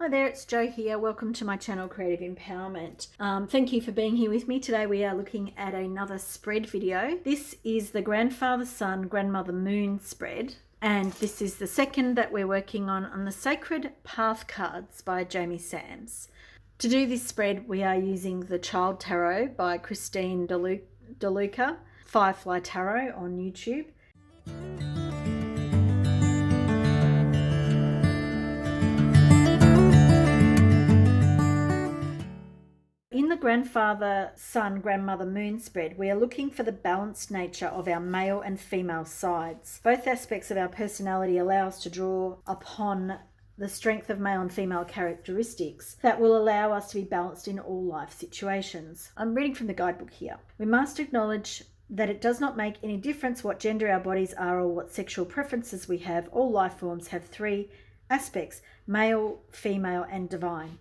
Hi there, it's Jo here. Welcome to my channel, Creative Empowerment. Thank you for being here with me. Today we are looking at another spread video. This is the Grandfather Sun, Grandmother Moon spread. And this is the second that we're working on the Sacred Path cards by Jamie Sams. To do this spread, we are using the Child Tarot by Christine DeLuca, Firefly Tarot on YouTube. In the Grandfather Sun, Grandmother Moon spread, we are looking for the balanced nature of our male and female sides. Both aspects of our personality allow us to draw upon the strength of male and female characteristics that will allow us to be balanced in all life situations. I'm reading from the guidebook here. We must acknowledge that it does not make any difference what gender our bodies are or what sexual preferences we have. All life forms have three aspects: male, female, and divine.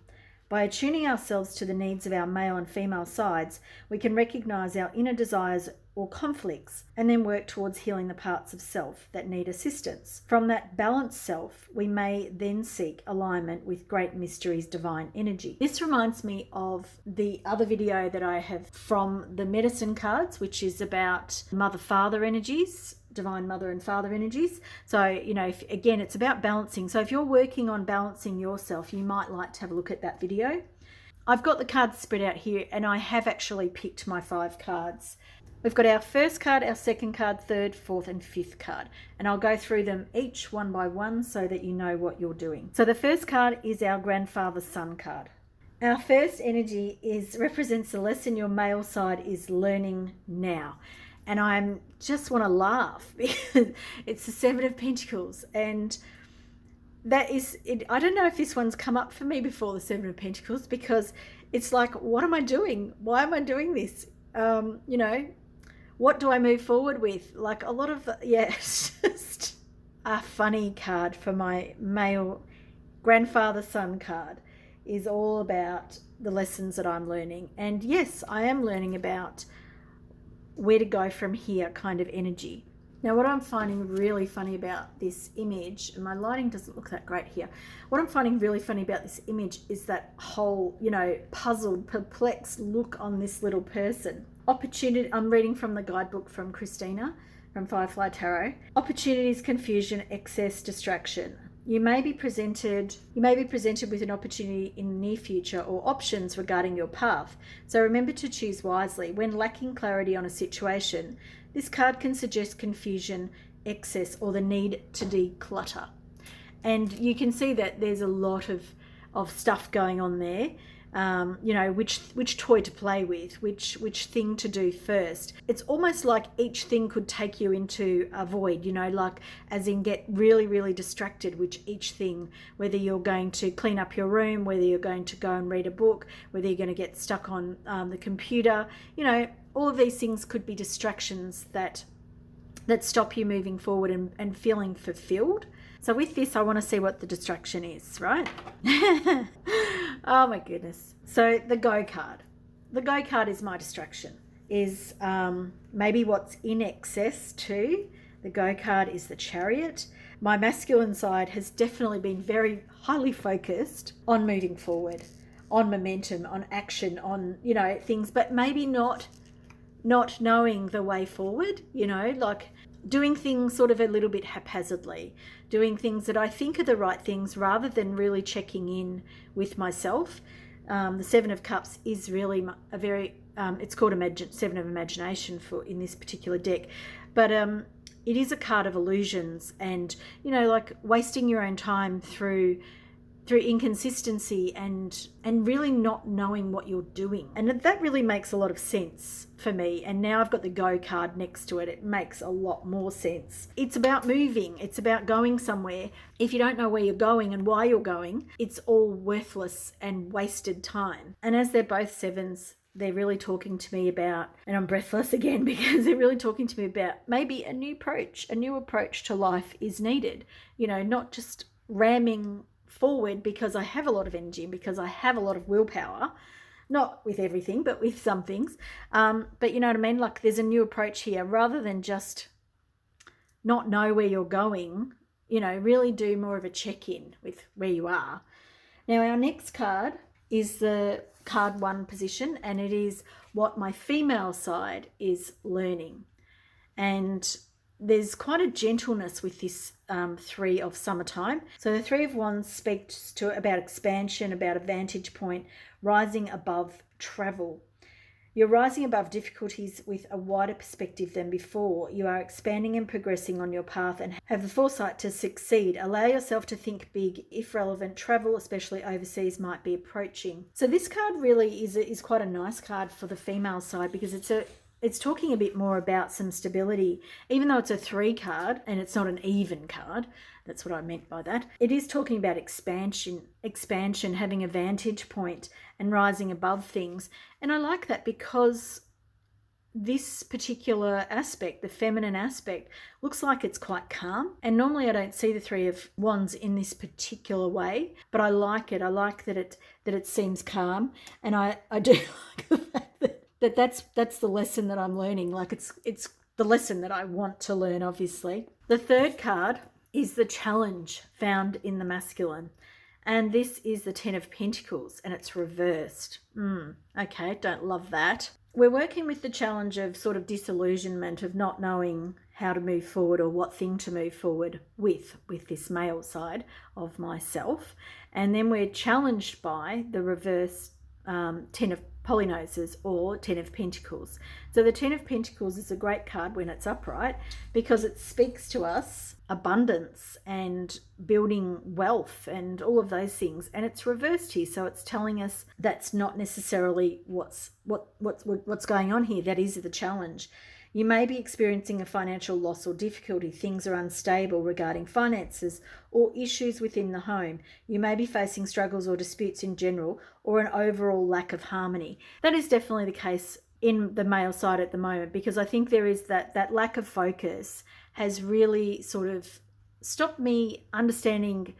By attuning ourselves to the needs of our male and female sides, we can recognize our inner desires or conflicts and then work towards healing the parts of self that need assistance. From that balanced self, we may then seek alignment with Great Mystery's divine energy. This reminds me of the other video that I have from the medicine cards, which is about mother-father energies, divine mother and father energies. So, again, it's about balancing. So if you're working on balancing yourself, you might like to have a look at that video. I've got the cards spread out here and I have actually picked my 5 cards. We've got our first card, our second card, third, fourth and fifth card. And I'll go through them each one by one so that you know what you're doing. So the first card is our Grandfather Sun card. Our first energy represents the lesson your male side is learning now. And I just want to laugh because it's the 7 of Pentacles. And that is, I don't know if this one's come up for me before, the 7 of Pentacles, because it's like, what am I doing? Why am I doing this? What do I move forward with? Like a lot of, it's just a funny card for my male Grandfather Sun card is all about the lessons that I'm learning. And yes, I am learning about where to go from here kind of energy. Now, what I'm finding really funny about this image, and my lighting doesn't look that great here. What I'm finding really funny about this image is that whole, puzzled, perplexed look on this little person. Opportunity, I'm reading from the guidebook from Christina, from Firefly Tarot. Opportunities, confusion, excess, distraction. You may be presented with an opportunity in the near future or options regarding your path. So remember to choose wisely. When lacking clarity on a situation, this card can suggest confusion, excess, or the need to declutter. And you can see that there's a lot of stuff going on there. Which toy to play with, which thing to do first. It's almost like each thing could take you into a void, like as in get really, really distracted with each thing, whether you're going to clean up your room, whether you're going to go and read a book, whether you're going to get stuck on the computer. All of these things could be distractions that stop you moving forward and feeling fulfilled. So with this, I want to see what the distraction is, right? Oh my goodness. So the go card. The go card is my distraction, is maybe what's in excess too. The go card is the Chariot. My masculine side has definitely been very highly focused on moving forward, on momentum, on action, on, things, but maybe not knowing the way forward, like doing things sort of a little bit haphazardly, doing things that I think are the right things rather than really checking in with myself. The 7 of Cups is really a very, it's called 7 of Imagination in this particular deck, but it is a card of illusions and, like wasting your own time through inconsistency and really not knowing what you're doing. And that really makes a lot of sense for me. And now I've got the go card next to it. It makes a lot more sense. It's about moving. It's about going somewhere. If you don't know where you're going and why you're going, it's all worthless and wasted time. And as they're both 7s, they're really talking to me about, and I'm breathless again because they're really talking to me about maybe a new approach to life is needed. Not just ramming forward because I have a lot of energy, because I have a lot of willpower, not with everything, but with some things. But you know what I mean? Like there's a new approach here rather than just not know where you're going, really do more of a check-in with where you are Now our next card is the card 1 position, and it is what my female side is learning. And there's quite a gentleness with this 3 of summertime. So the 3 of Wands speaks to about expansion, about a vantage point, rising above travel. You're rising above difficulties with a wider perspective than before. You are expanding and progressing on your path and have the foresight to succeed. Allow yourself to think big. If relevant, travel, especially overseas, might be approaching. So this card really is quite a nice card for the female side, because it's talking a bit more about some stability. Even though it's a 3 card and it's not an even card, that's what I meant by that. It is talking about expansion, having a vantage point and rising above things. And I like that, because this particular aspect, the feminine aspect, looks like it's quite calm. And normally I don't see the 3 of Wands in this particular way, but I like it. I like that it seems calm, and I do like the fact that's the lesson that I'm learning. Like it's the lesson that I want to learn, obviously. The 3rd card is the challenge found in the masculine. And this is the 10 of Pentacles, and it's reversed. Okay, don't love that. We're working with the challenge of sort of disillusionment, of not knowing how to move forward or what thing to move forward with this male side of myself. And then we're challenged by the reverse 10 of Polynoses, or 10 of Pentacles. So the 10 of Pentacles is a great card when it's upright, because it speaks to us abundance and building wealth and all of those things. And it's reversed here, so it's telling us that's not necessarily what's going on here. That is the challenge. You may be experiencing a financial loss or difficulty. Things are unstable regarding finances or issues within the home. You may be facing struggles or disputes in general, or an overall lack of harmony. That is definitely the case in the male side at the moment, because I think there is that lack of focus has really sort of stopped me understanding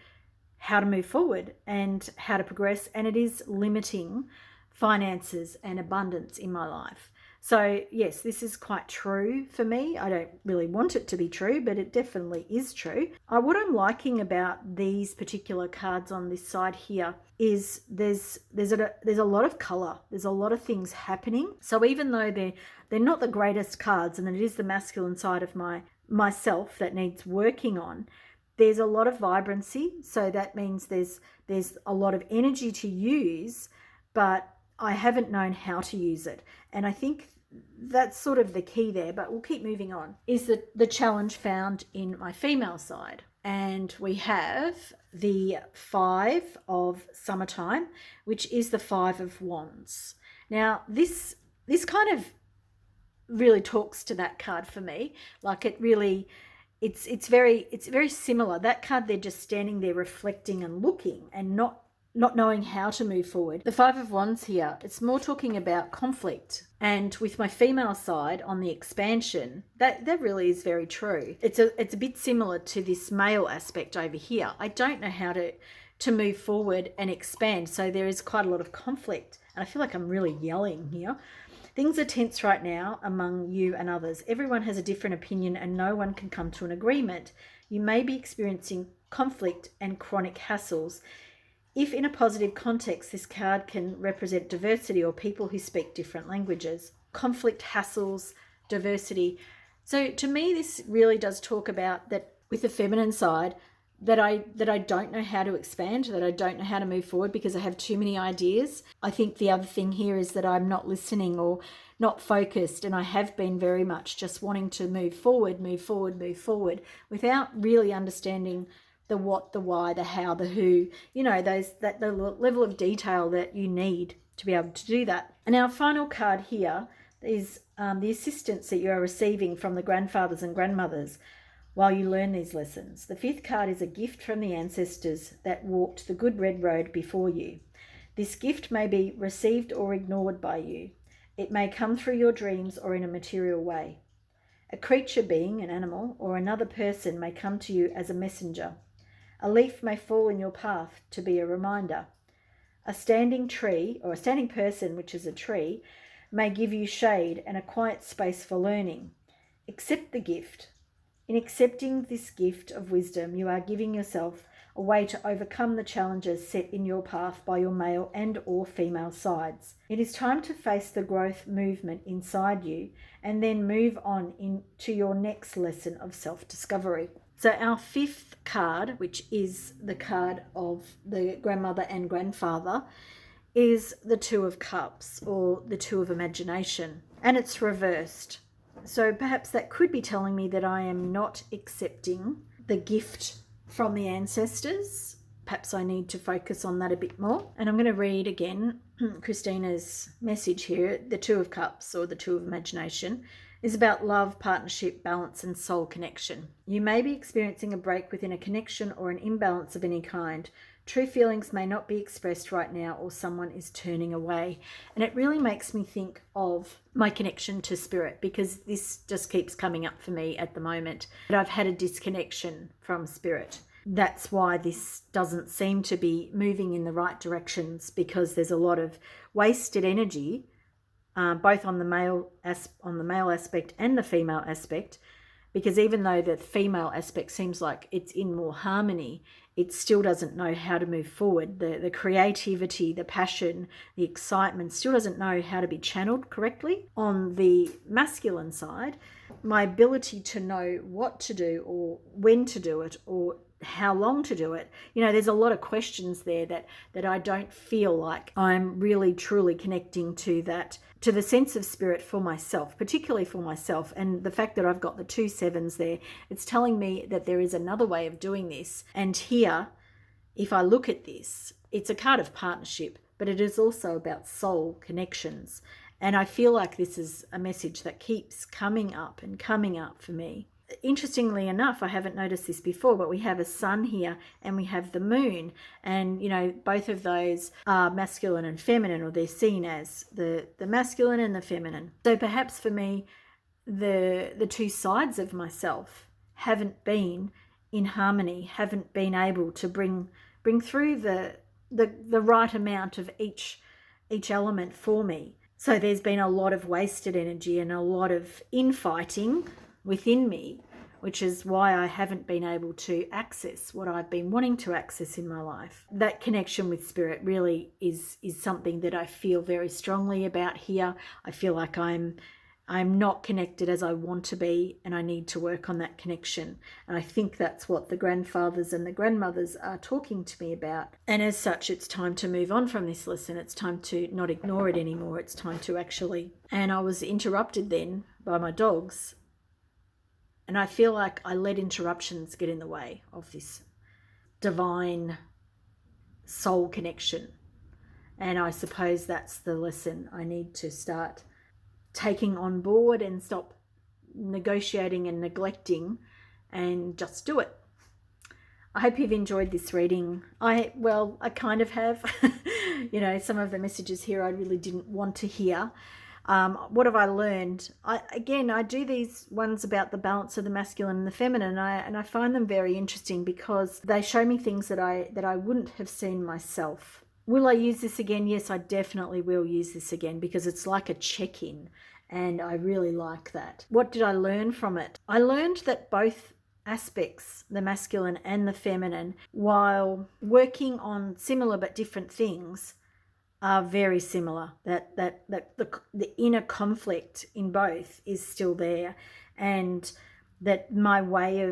how to move forward and how to progress, and it is limiting finances and abundance in my life. So yes, this is quite true for me. I don't really want it to be true, but it definitely is true. What I'm liking about these particular cards on this side here is there's a lot of color. There's a lot of things happening. So even though they're not the greatest cards, and it is the masculine side of myself that needs working on, there's a lot of vibrancy. So that means there's a lot of energy to use, but I haven't known how to use it. And I think that's sort of the key there, but we'll keep moving on, is the challenge found in my female side. And we have the 5 of Summertime, which is the 5 of Wands. Now, this kind of really talks to that card for me. Like it really, it's very similar. That card, they're just standing there reflecting and looking and not knowing how to move forward. The 5 of Wands here, it's more talking about conflict. And with my female side on the expansion, that really is very true. It's a bit similar to this male aspect over here. I don't know how to move forward and expand. So there is quite a lot of conflict. And I feel like I'm really yelling here. Things are tense right now among you and others. Everyone has a different opinion and no one can come to an agreement. You may be experiencing conflict and chronic hassles. If in a positive context, this card can represent diversity or people who speak different languages. Conflict, hassles, diversity. So to me, this really does talk about that with the feminine side, that I don't know how to expand, that I don't know how to move forward because I have too many ideas. I think the other thing here is that I'm not listening or not focused, and I have been very much just wanting to move forward without really understanding the what, the why, the how, the who, the level of detail that you need to be able to do that. And our final card here is the assistance that you are receiving from the grandfathers and grandmothers while you learn these lessons. The 5th card is a gift from the ancestors that walked the good red road before you. This gift may be received or ignored by you. It may come through your dreams or in a material way. A creature being, an animal, or another person may come to you as a messenger. A leaf may fall in your path to be a reminder. A standing tree, or a standing person, which is a tree, may give you shade and a quiet space for learning. Accept the gift. In accepting this gift of wisdom, you are giving yourself a way to overcome the challenges set in your path by your male and or female sides. It is time to face the growth movement inside you and then move on into your next lesson of self-discovery. So our fifth card, which is the card of the grandmother and grandfather, is the Two of Cups, or the Two of Imagination, and it's reversed. So perhaps that could be telling me that I am not accepting the gift from the ancestors. Perhaps I need to focus on that a bit more. And I'm going to read again Christina's message here. The Two of Cups, or the Two of Imagination, is about love, partnership, balance, and soul connection. You may be experiencing a break within a connection or an imbalance of any kind. True feelings may not be expressed right now, or someone is turning away. And it really makes me think of my connection to spirit, because this just keeps coming up for me at the moment. That I've had a disconnection from spirit. That's why this doesn't seem to be moving in the right directions, because there's a lot of wasted energy, both on the male aspect and the female aspect. Because even though the female aspect seems like it's in more harmony, it still doesn't know how to move forward. The creativity, the passion, the excitement still doesn't know how to be channeled correctly. On the masculine side, my ability to know what to do or when to do it or how long to do it, there's a lot of questions there that I don't feel like I'm really truly connecting to that, to the sense of spirit for myself, particularly for myself. And the fact that I've got the 2 sevens there, it's telling me that there is another way of doing this. And here, if I look at this, it's a card of partnership, but it is also about soul connections. And I feel like this is a message that keeps coming up and coming up for me. Interestingly enough, I haven't noticed this before, but we have a sun here and we have the moon, and both of those are masculine and feminine, or they're seen as the masculine and the feminine. So perhaps for me, the two sides of myself haven't been in harmony, haven't been able to bring through the right amount of each element for me. So there's been a lot of wasted energy and a lot of infighting within me, which is why I haven't been able to access what I've been wanting to access in my life. That connection with spirit really is something that I feel very strongly about here. I feel like I'm not connected as I want to be, and I need to work on that connection. And I think that's what the grandfathers and the grandmothers are talking to me about. And as such, it's time to move on from this lesson. It's time to not ignore it anymore. It's time to actually... And I was interrupted then by my dogs. And I feel like I let interruptions get in the way of this divine soul connection. And I suppose that's the lesson I need to start taking on board and stop negotiating and neglecting and just do it. I hope you've enjoyed this reading. I kind of have. Some of the messages here I really didn't want to hear. What have I learned? I do these ones about the balance of the masculine and the feminine, and I find them very interesting because they show me things that I wouldn't have seen myself. Will I use this again? Yes, I definitely will use this again, because it's like a check-in, and I really like that. What did I learn from it? I learned that both aspects, the masculine and the feminine, while working on similar but different things, are very similar. That the inner conflict in both is still there, and that my way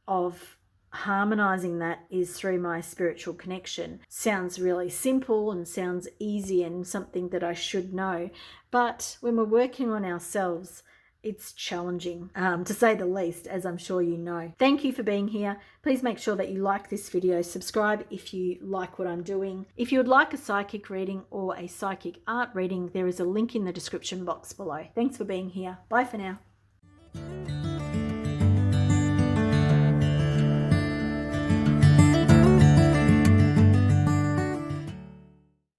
of harmonizing that is through my spiritual connection. Sounds really simple and sounds easy and something that I should know, but when we're working on ourselves, it's challenging, to say the least, as I'm sure you know. Thank you for being here. Please make sure that you like this video. Subscribe if you like what I'm doing. If you would like a psychic reading or a psychic art reading, there is a link in the description box below. Thanks for being here. Bye for now.